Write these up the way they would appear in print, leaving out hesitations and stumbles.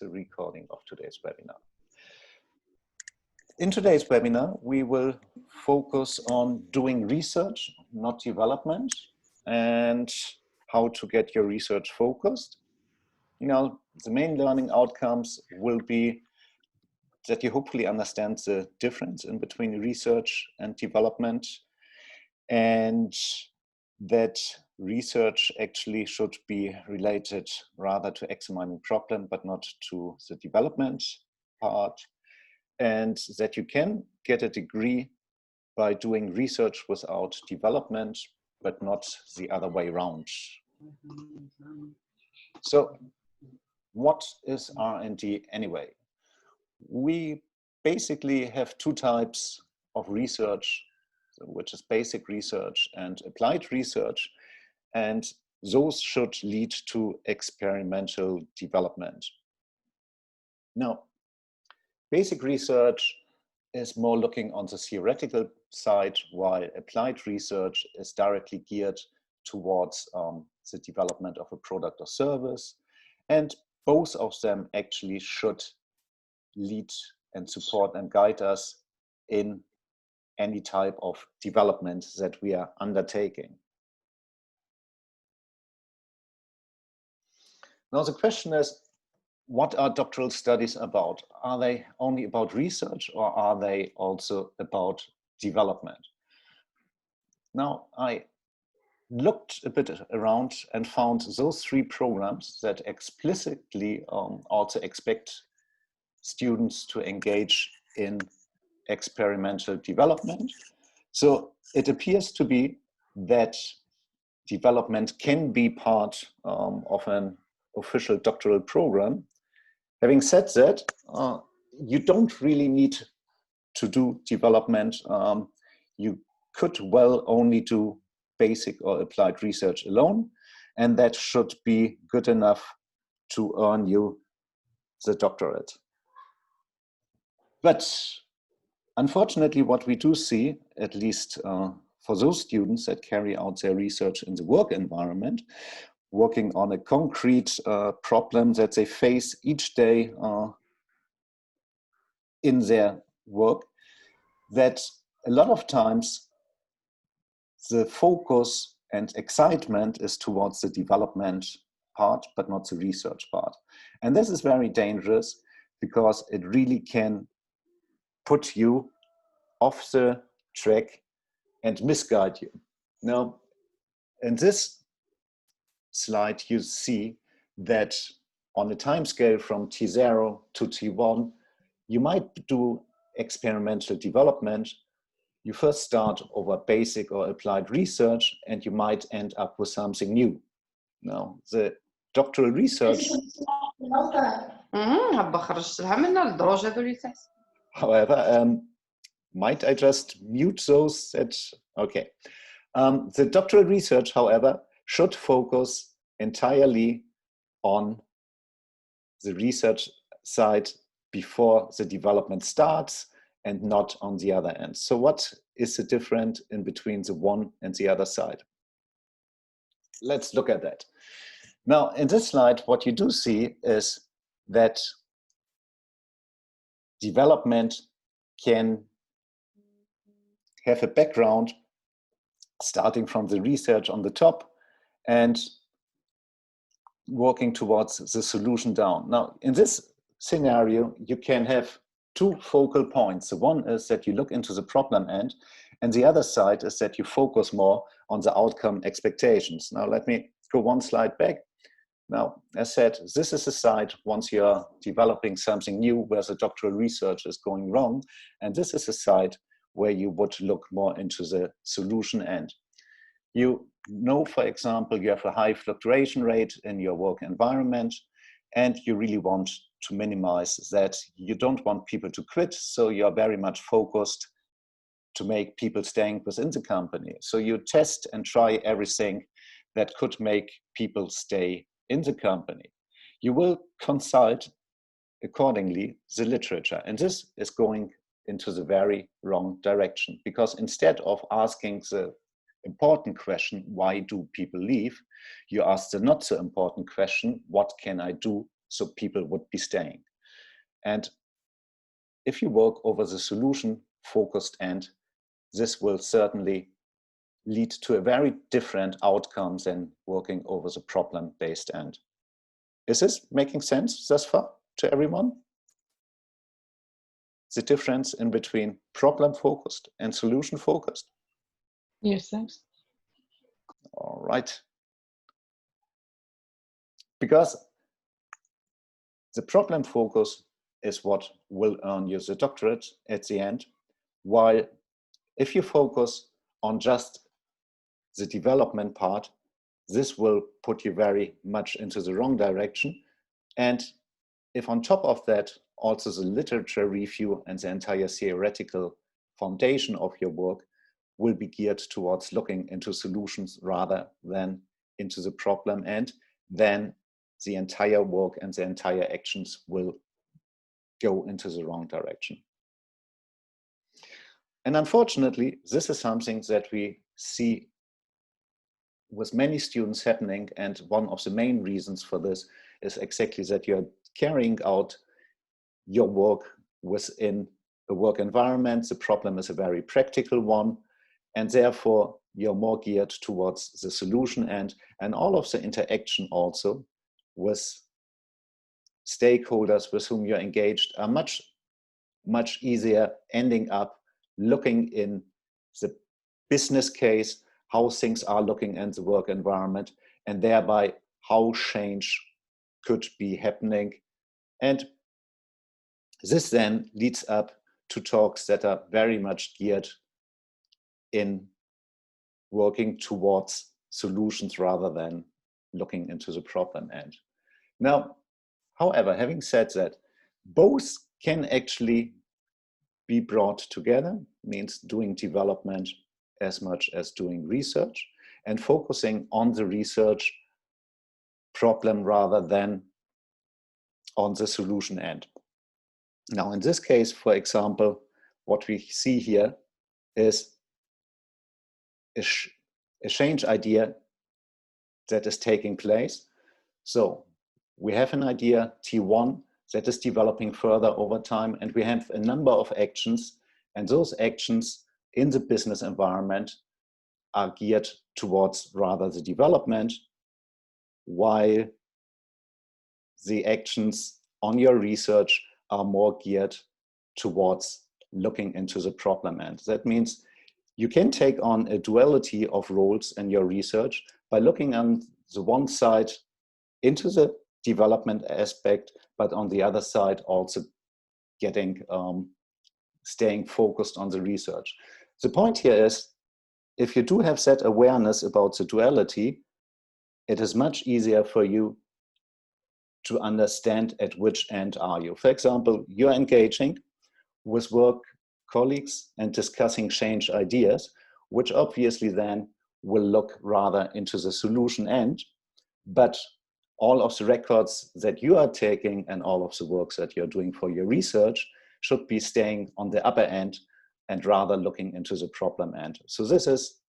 the recording of today's webinar. In today's webinar, we will focus on doing research, not development, and how to get your research focused. The main learning outcomes will be that you hopefully understand the difference in between research and development, and that research actually should be related rather to examining problem, but not to the development part, and that you can get a degree by doing research without development, but not the other way around. So what is R&D anyway? We basically have two types of research, which is basic research and applied research, and those should lead to experimental development. Now, basic research is more looking on the theoretical side, while applied research is directly geared towards the development of a product or service, and both of them actually should lead and support and guide us in any type of development that we are undertaking. Now the question is, what are doctoral studies about? Are they only about research, or are they also about development? Now I looked a bit around and found those three programs that explicitly also expect students to engage in experimental development. So it appears to be that development can be part of an official doctoral program. Having said that, you don't really need to do development. You could well only do basic or applied research alone, and that should be good enough to earn you the doctorate. But unfortunately, what we do see, at least for those students that carry out their research in the work environment, working on a concrete problem that they face each day in their work, that a lot of times the focus and excitement is towards the development part, but not the research part. And this is very dangerous because it really can put you off the track and misguide you. Now, in this slide, you see that on a time scale from T0 to T1, you might do experimental development. You first start over basic or applied research, and you might end up with something new. Now, the doctoral research, however, might I just mute those that, okay. The doctoral research, however, should focus entirely on the research side before the development starts and not on the other end. So what is the difference in between the one and the other side? Let's look at that. Now, in this slide, what you do see is that development can have a background starting from the research on the top and working towards the solution down. Now, in this scenario, you can have two focal points. The one is that you look into the problem end, and the other side is that you focus more on the outcome expectations. Now, let me go one slide back. Now, as said, this is a side once you're developing something new where the doctoral research is going wrong, and this is a side where you would look more into the solution end. You know, for example, you have a high fluctuation rate in your work environment, and you really want to minimize that. You don't want people to quit, so you're very much focused to make people staying within the company. So you test and try everything that could make people stay in the company. You will consult accordingly the literature, and this is going into the very wrong direction, because instead of asking the important question, why do people leave, you ask the not so important question, what can I do so people would be staying. And if you work over the solution focused end, this will certainly lead to a very different outcome than working over the problem based end. Is this making sense thus far to everyone? The difference in between problem focused and solution focused? Yes, thanks. All right. Because the problem focus is what will earn you the doctorate at the end, while if you focus on just the development part, this will put you very much into the wrong direction. And if on top of that, also the literature review and the entire theoretical foundation of your work will be geared towards looking into solutions rather than into the problem, and then the entire work and the entire actions will go into the wrong direction. And unfortunately, this is something that we see with many students happening, and one of the main reasons for this is exactly that you're carrying out your work within a work environment. The problem is a very practical one, and therefore you're more geared towards the solution end, and all of the interaction also with stakeholders with whom you're engaged are much easier ending up looking in the business case, how things are looking in the work environment, and thereby how change could be happening. And this then leads up to talks that are very much geared in working towards solutions rather than looking into the problem end. Now, however, having said that, both can actually be brought together, means doing development as much as doing research, and focusing on the research problem rather than on the solution end. Now, in this case, for example, what we see here is a change idea that is taking place. So we have an idea, T1, that is developing further over time, and we have a number of actions, and those actions in the business environment are geared towards rather the development, while the actions on your research are more geared towards looking into the problem end. That means you can take on a duality of roles in your research by looking on the one side into the development aspect, but on the other side also staying focused on the research. The point here is, if you do have that awareness about the duality, it is much easier for you to understand at which end are you. For example, you're engaging with work colleagues and discussing change ideas, which obviously then will look rather into the solution end, but all of the records that you are taking and all of the works that you're doing for your research should be staying on the upper end and rather looking into the problem end. So this is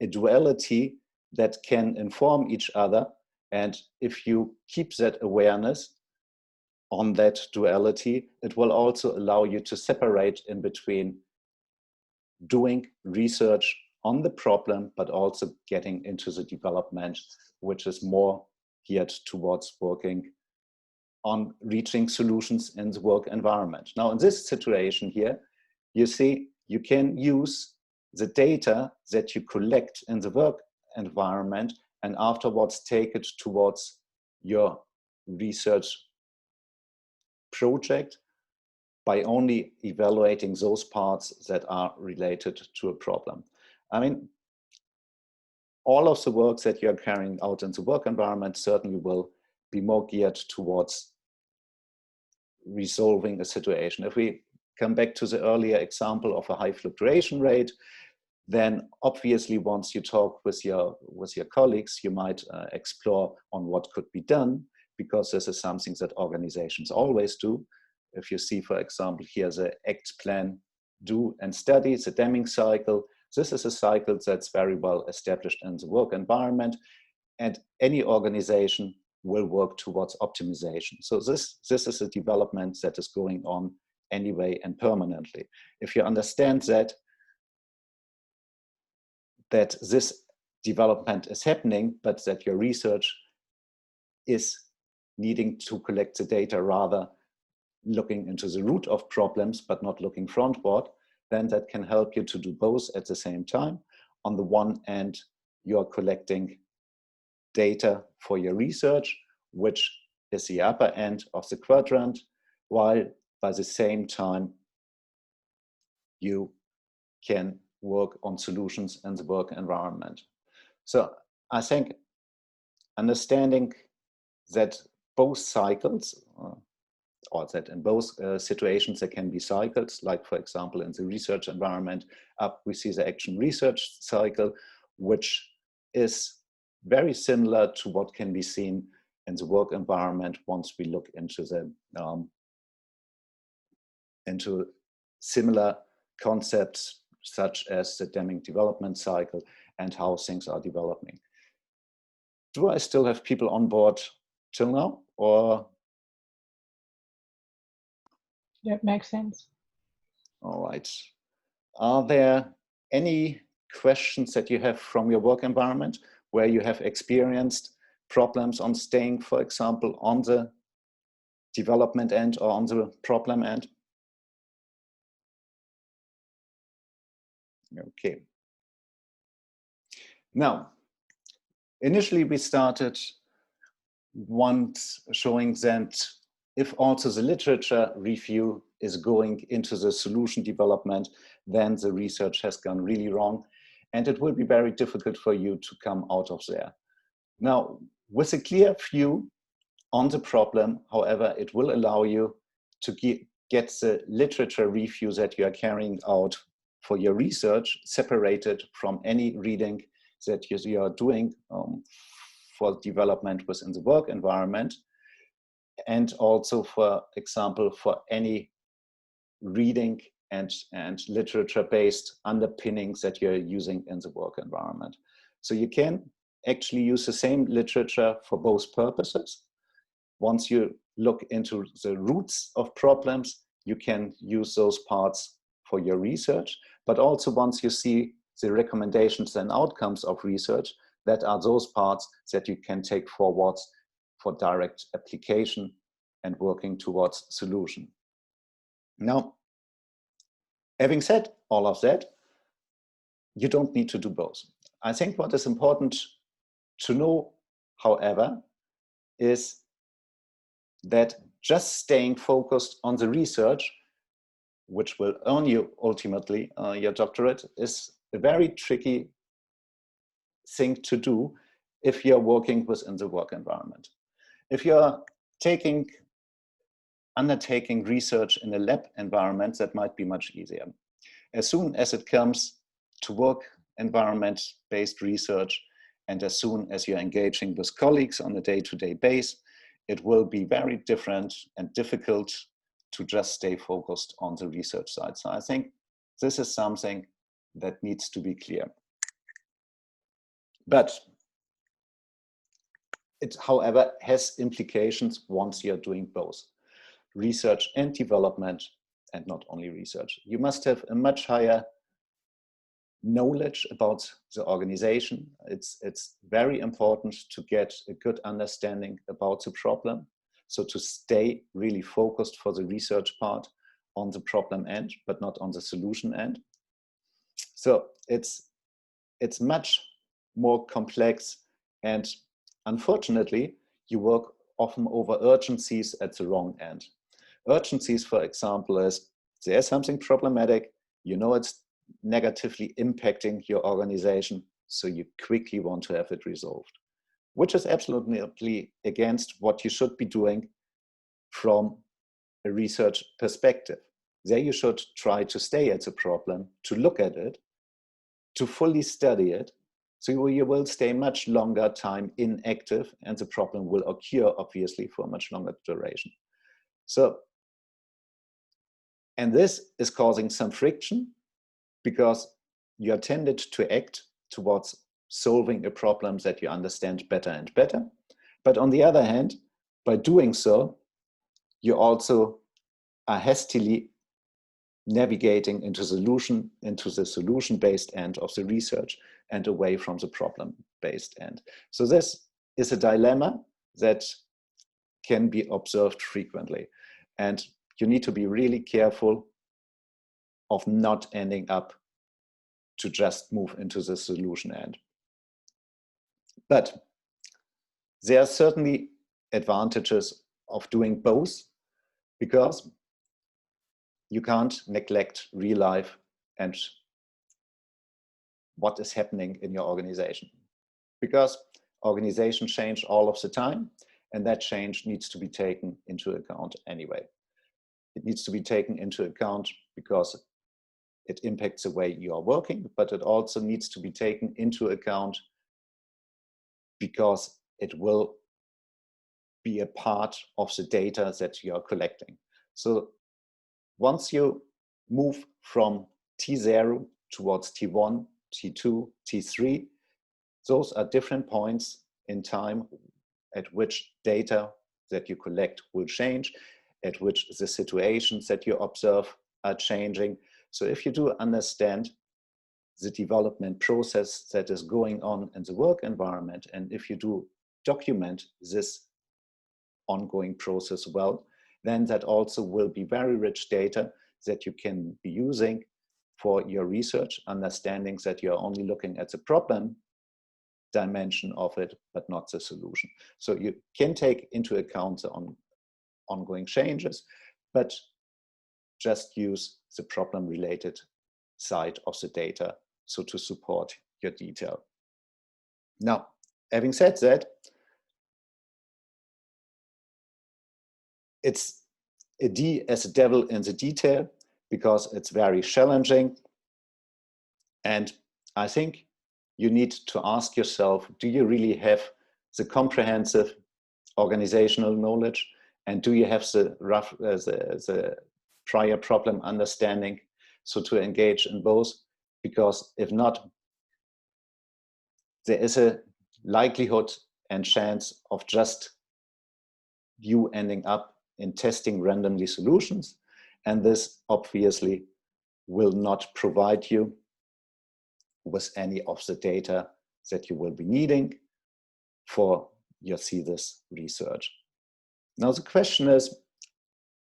a duality that can inform each other. And if you keep that awareness on that duality, it will also allow you to separate in between doing research on the problem, but also getting into the development, which is more geared towards working on reaching solutions in the work environment. Now, in this situation here, you see, you can use the data that you collect in the work environment and afterwards take it towards your research project by only evaluating those parts that are related to a problem. I mean, all of the work that you're carrying out in the work environment certainly will be more geared towards resolving a situation. If we come back to the earlier example of a high fluctuation rate, then obviously once you talk with your colleagues, you might explore on what could be done, because this is something that organizations always do. If you see, for example, here the ACT plan, do and study, the Deming cycle, this is a cycle that's very well established in the work environment, and any organization will work towards optimization. So this is a development that is going on anyway and permanently. If you understand that this development is happening, but that your research is needing to collect the data rather looking into the root of problems, but not looking frontward, then that can help you to do both at the same time. On the one hand, you're collecting data for your research, which is the upper end of the quadrant, while by the same time, you can work on solutions in the work environment. So I think understanding that both cycles, or that in both situations there can be cycles, like for example in the research environment, up we see the action research cycle, which is very similar to what can be seen in the work environment once we look into the into similar concepts such as the Deming development cycle and how things are developing. Do I still have people on board till now, or? That makes sense. All right. Are there any questions that you have from your work environment where you have experienced problems on staying, for example, on the development end or on the problem end? Okay. Now, initially we started once showing that if also the literature review is going into the solution development, then the research has gone really wrong, and it will be very difficult for you to come out of there. Now, with a clear view on the problem, however, it will allow you to get the literature review that you are carrying out for your research separated from any reading that you are doing for development within the work environment, and also, for example, for any reading and literature-based underpinnings that you're using in the work environment. So you can actually use the same literature for both purposes. Once you look into the roots of problems, you can use those parts for your research, but also once you see the recommendations and outcomes of research, that are those parts that you can take forwards for direct application and working towards solution. Now, having said all of that, you don't need to do both. I think what is important to know, however, is that just staying focused on the research, which will earn you ultimately your doctorate, is a very tricky thing to do if you're working within the work environment. If you're undertaking research in a lab environment, that might be much easier. As soon as it comes to work environment-based research, and as soon as you're engaging with colleagues on a day-to-day basis, it will be very different and difficult to just stay focused on the research side. So I think this is something that needs to be clear. But it, however, has implications once you're doing both research and development, and not only research. You must have a much higher knowledge about the organization. It's very important to get a good understanding about the problem. So to stay really focused for the research part on the problem end, but not on the solution end. So it's much more complex, and unfortunately, you work often over urgencies at the wrong end. Urgencies, for example, is there's something problematic, you know it's negatively impacting your organization, so you quickly want to have it resolved, which is absolutely against what you should be doing from a research perspective. There you should try to stay at the problem, to look at it, to fully study it, so you will stay much longer time inactive, and the problem will occur, obviously, for a much longer duration. So, and this is causing some friction, because you are tended to act towards solving a problem that you understand better and better. But on the other hand, by doing so, you also are hastily navigating into the solution-based end of the research and away from the problem-based end. So this is a dilemma that can be observed frequently. And you need to be really careful of not ending up to just move into the solution end. But there are certainly advantages of doing both, because you can't neglect real life and what is happening in your organization, because organizations change all of the time, and that change needs to be taken into account anyway. It needs to be taken into account because it impacts the way you are working, but it also needs to be taken into account because it will be a part of the data that you are collecting. So once you move from T0 towards T1, T2, T3, those are different points in time at which data that you collect will change, at which the situations that you observe are changing. So if you do understand the development process that is going on in the work environment, and if you do document this ongoing process well, then that also will be very rich data that you can be using for your research, understanding that you're only looking at the problem dimension of it, but not the solution. So you can take into account the ongoing changes, but just use the problem-related side of the data, so to support your detail. Now, having said that, it's a D as a devil in the detail, because it's very challenging. And I think you need to ask yourself, do you really have the comprehensive organizational knowledge? And do you have the prior problem understanding, so to engage in both? Because if not, there is a likelihood and chance of just you ending up in testing randomly solutions. And this obviously will not provide you with any of the data that you will be needing for your thesis research. Now the question is,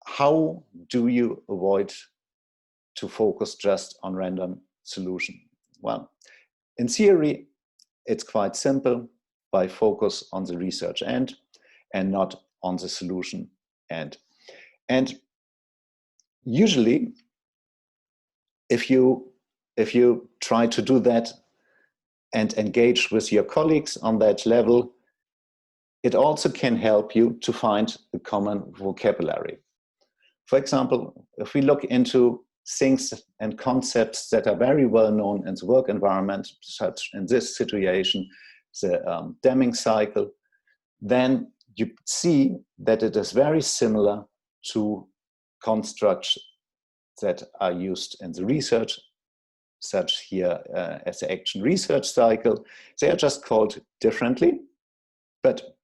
how do you avoid to focus just on random solution? Well, in theory, it's quite simple, by focus on the research end and not on the solution end. And usually, if you try to do that and engage with your colleagues on that level, it also can help you to find a common vocabulary. For example, if we look into things and concepts that are very well known in the work environment, such in this situation, the Deming cycle, then you see that it is very similar to constructs that are used in the research, such here as the action research cycle. They are just called differently, but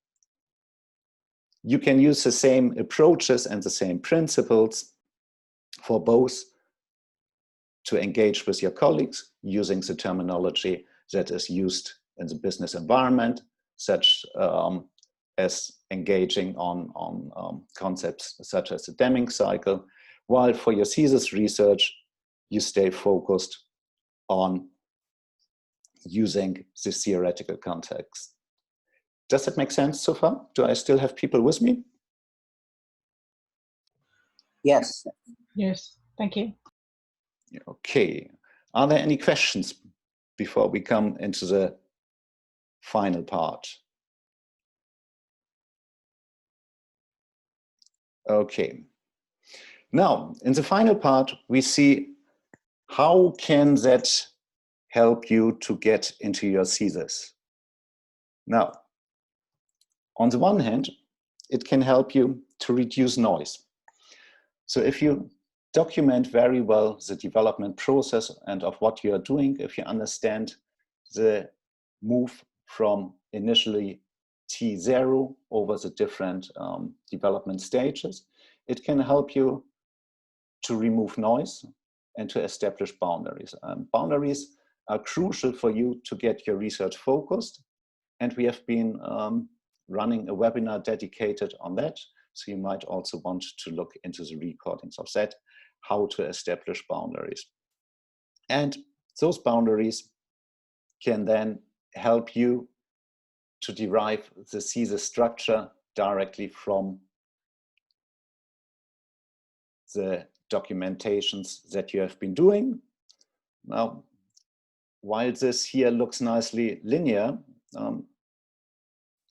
you can use the same approaches and the same principles for both to engage with your colleagues using the terminology that is used in the business environment, such as engaging on concepts such as the Deming cycle, while for your thesis research, you stay focused on using the theoretical context. Does that make sense so far? Do I still have people with me? Yes. Yes, thank you. Okay. Are there any questions before we come into the final part? Okay. Now, in the final part, we see how can that help you to get into your thesis. Now, on the one hand, it can help you to reduce noise. So if you document very well the development process and of what you are doing, if you understand the move from initially T0 over the different development stages. It can help you to remove noise and to establish boundaries. Boundaries are crucial for you to get your research focused. And we have been running a webinar dedicated on that. So you might also want to look into the recordings of that, how to establish boundaries. And those boundaries can then help you to derive the thesis structure directly from the documentations that you have been doing. Now, while this here looks nicely linear,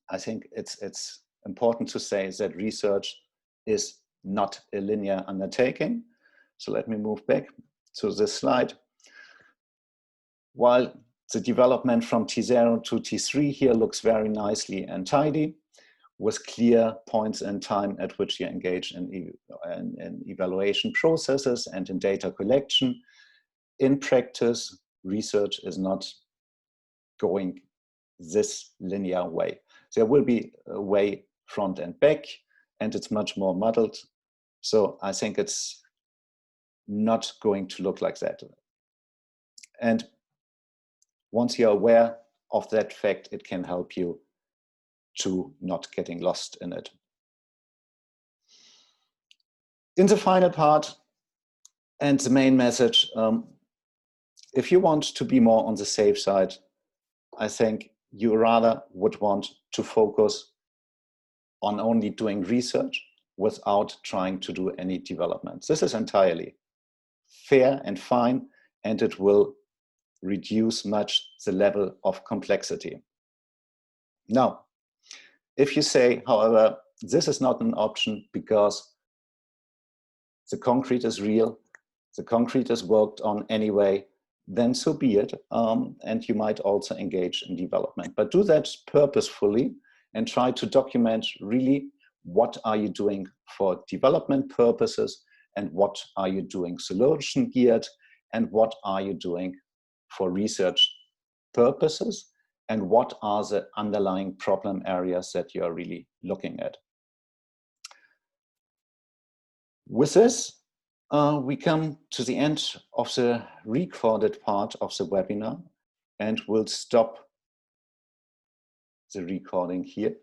I think it's important to say that research is not a linear undertaking. So let me move back to this slide. While the development from T0 to T3 here looks very nicely and tidy, with clear points in time at which you engage in evaluation processes and in data collection. In practice, research is not going this linear way. There will be a way front and back, and it's much more muddled. So I think it's not going to look like that. And once you're aware of that fact, it can help you to not getting lost in it. In the final part, and the main message, if you want to be more on the safe side, I think you rather would want to focus on only doing research without trying to do any development. This is entirely fair and fine, and it will reduce much the level of complexity. Now, if you say, however, this is not an option because the concrete is real, the concrete is worked on anyway, then so be it. And you might also engage in development. But do that purposefully and try to document really what are you doing for development purposes and what are you doing solution geared and what are you doing for research purposes and what are the underlying problem areas that you're really looking at. With this, we come to the end of the recorded part of the webinar, and we'll stop the recording here.